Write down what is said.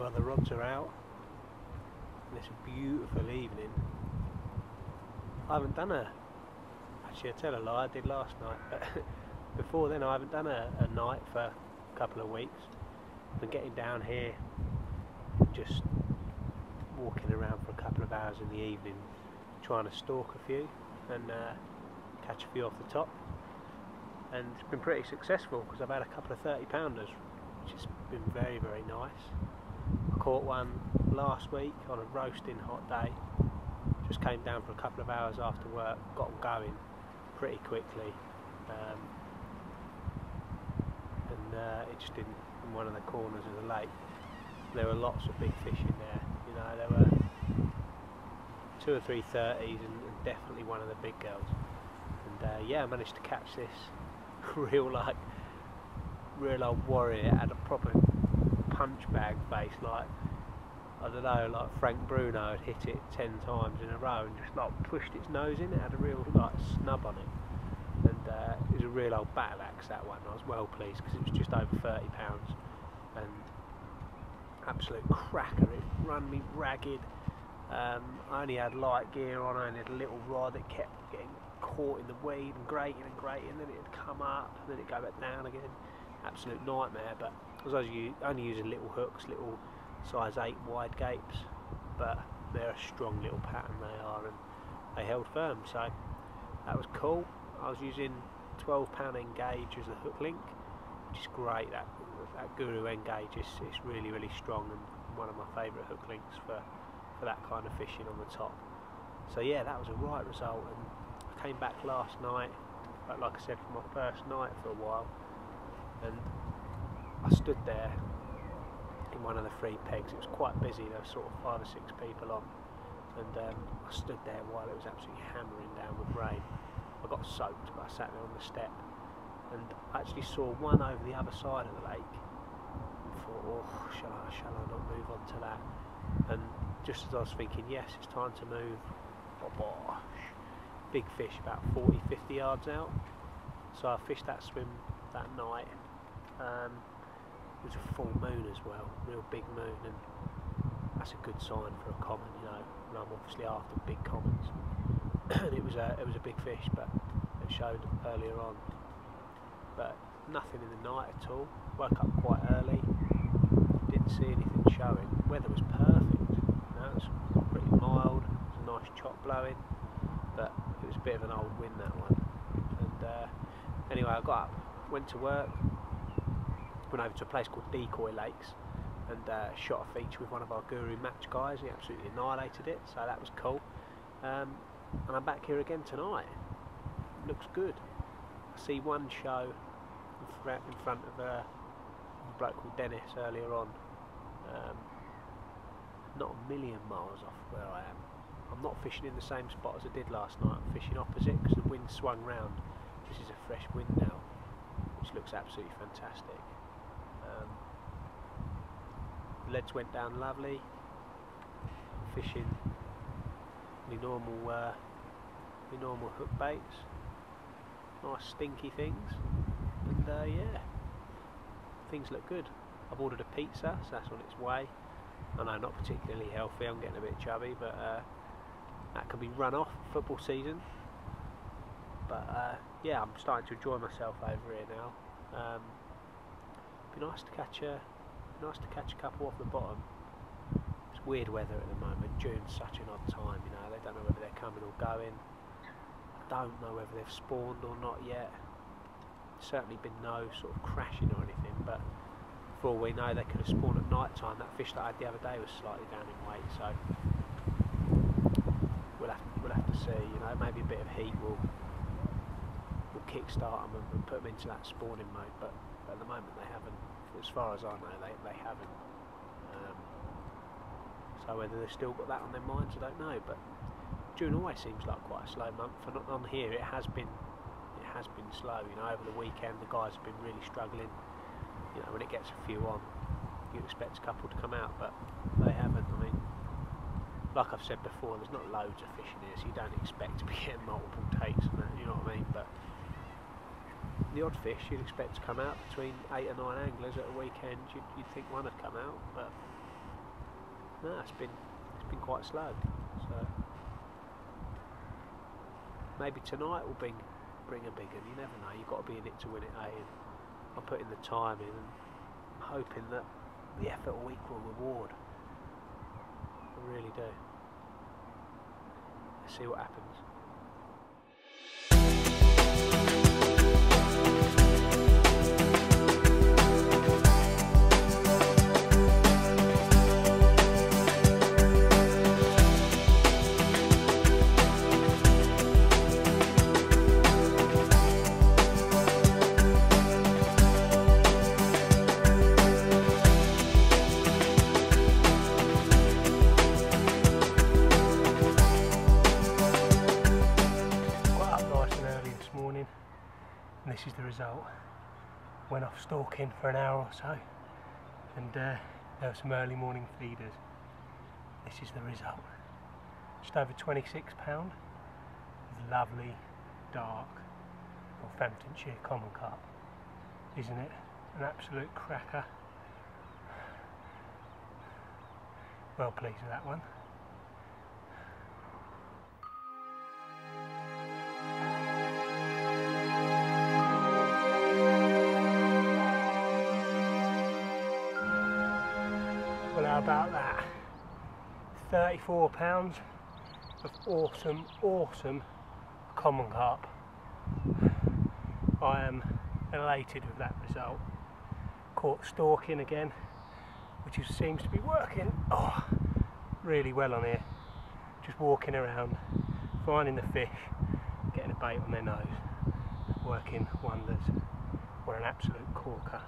Well, the rods are out and it's a beautiful evening. I haven't done actually I tell a lie, I did last night, but before then I haven't done a night for a couple of weeks. Been getting down here, just walking around for a couple of hours in the evening, trying to stalk a few and catch a few off the top, and it's been pretty successful because I've had a couple of 30-pounders, which has been very, very nice. I caught one last week on a roasting hot day, just came down for a couple of hours after work, got them going pretty quickly, and it just in one of the corners of the lake. There were lots of big fish in there, you know, there were 2 or 3 30s and definitely one of the big girls. And yeah, I managed to catch this real old warrior. It had a proper punch bag face, like, I don't know, like Frank Bruno had hit it 10 times in a row and just like pushed its nose in. It had a real like snub on it, and it was a real old battle axe, that one. I was well pleased because it was just over 30 pounds and absolute cracker. It run me ragged. I only had light gear on, I only had a little rod. It kept getting caught in the weed and grating, and then it'd come up and then it'd go back down again. Absolute nightmare. But I was only using little hooks, little size 8 wide gapes, but they're a strong little pattern, they are, and they held firm, so that was cool. I was using 12-pound Engage as a hook link, which is great. That Guru Engage is really, really strong and one of my favourite hook links for that kind of fishing on the top. So yeah, that was a right result, and I came back last night, but like I said, for my first night for a while, and I stood there in one of the 3 pegs. It was quite busy, there were sort of 5 or 6 people on, and I stood there while it was absolutely hammering down with rain. I got soaked, but I sat there on the step, and I actually saw one over the other side of the lake and thought, oh, shall I not move on to that? And just as I was thinking, yes, it's time to move, oh, big fish about 40-50 yards out. So I fished that swim that night. It was a full moon as well, real big moon, and that's a good sign for a common, you know, and I'm obviously after big commons. And it was a big fish, but it showed earlier on, but nothing in the night at all. Woke up quite early, didn't see anything showing. Weather was perfect, you know, it was pretty mild, it was a nice chop blowing, but it was a bit of an old wind, that one. And anyway, I got up, went to work, went over to a place called Decoy Lakes and shot a feature with one of our Guru match guys. He absolutely annihilated it, so that was cool. And I'm back here again tonight. Looks good. I see one show in front of a bloke called Dennis earlier on, not a million miles off where I am. I'm not fishing in the same spot as I did last night. I'm fishing opposite because the wind swung round. This is a fresh wind now, which looks absolutely fantastic. The leads went down lovely. I'm fishing the normal hook baits, nice stinky things, and yeah, things look good. I've ordered a pizza, so that's on its way. I know, not particularly healthy, I'm getting a bit chubby, but that can be run off football season. But yeah, I'm starting to enjoy myself over here now. Be nice to catch a couple off the bottom. It's weird weather at the moment. June's such an odd time, you know. They don't know whether they're coming or going. I don't know whether they've spawned or not yet. Certainly been no sort of crashing or anything, but for all we know, they could have spawned at night time. That fish that I had the other day was slightly down in weight, so we'll have to see. You know, maybe a bit of heat will kick-start them and put them into that spawning mode, but at the moment they haven't. As far as I know, they haven't. So whether they've still got that on their minds, I don't know. But June always seems like quite a slow month, and on here it has been slow. You know, over the weekend the guys have been really struggling. You know, when it gets a few on, you expect a couple to come out, but they haven't. I mean, like I've said before, there's not loads of fish in here, so you don't expect to be getting multiple takes and that, you know what I mean? But the odd fish you'd expect to come out, between 8 or 9 anglers at a weekend, you'd think one had come out, but no, it's been quite slow. So maybe tonight will bring a big one. You never know. You've got to be in it to win it, eh? And I'm putting the time in and hoping that the effort will equal reward. I really do. Let's see what happens. And this is the result. Went off stalking for an hour or so, and there were some early morning feeders. This is the result. Just over 26 pound with lovely dark Northamptonshire common carp. Isn't it an absolute cracker? Well pleased with that one. Well, how about that? 34 pounds of awesome common carp. I am elated with that result. Caught stalking again, which seems to be working really well on here. Just walking around, finding the fish, getting a bait on their nose, working wonders. What an absolute corker.